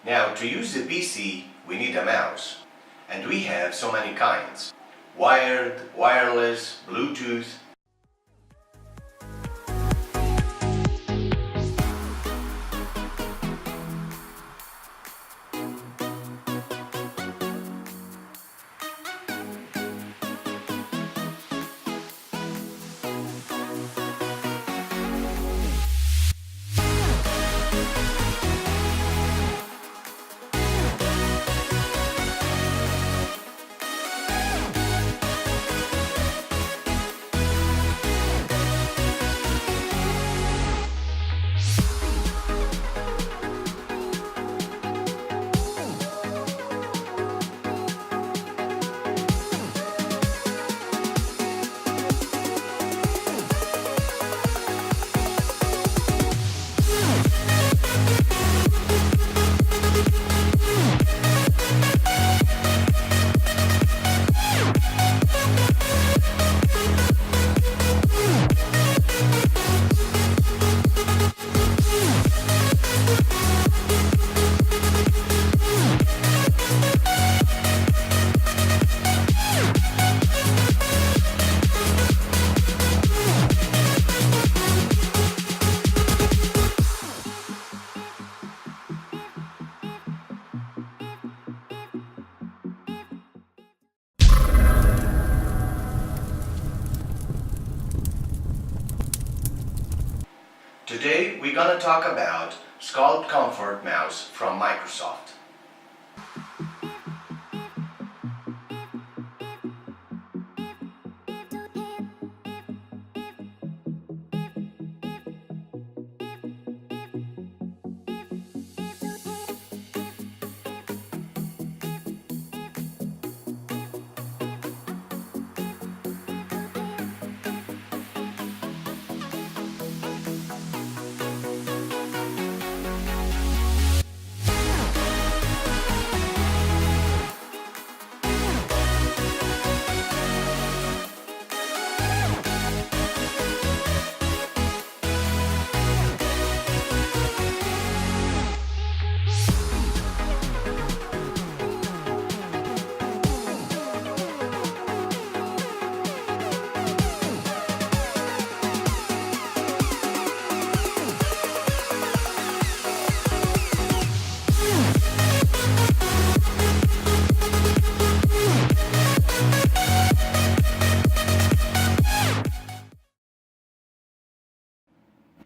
Now, to use the PC, we need a mouse. And we have so many kinds. Wired, wireless, Bluetooth. Today we're gonna talk about Sculpt Comfort Mouse from Microsoft.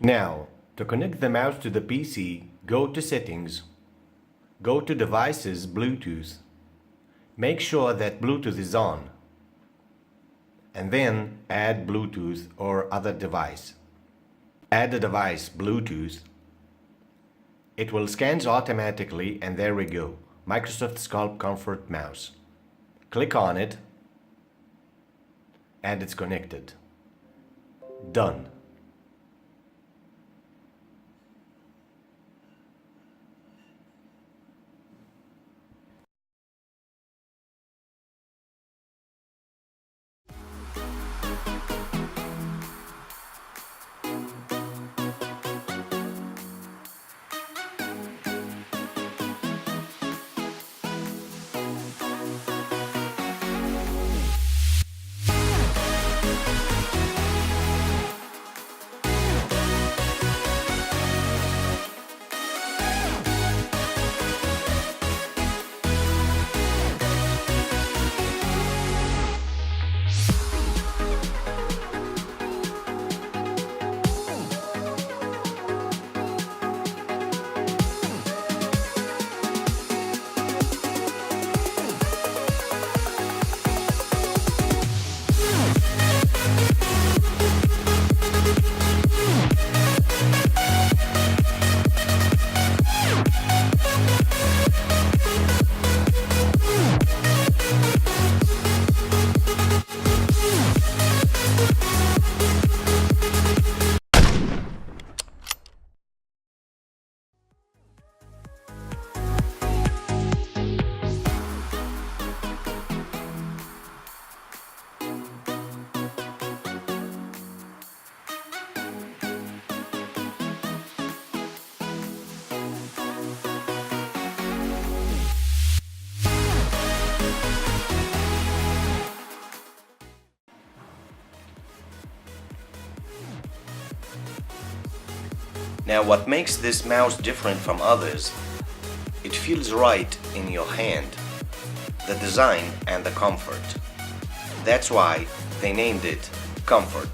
Now, to connect the mouse to the PC, go to Settings, go to Devices, Bluetooth. Make sure that Bluetooth is on, and then add Bluetooth or other device. Add the device Bluetooth. It will scan automatically, and there we go. Microsoft Sculpt Comfort Mouse. Click on it, and it's connected. Done. Now what makes this mouse different from others, it feels right in your hand, the design and the comfort. That's why they named it Comfort.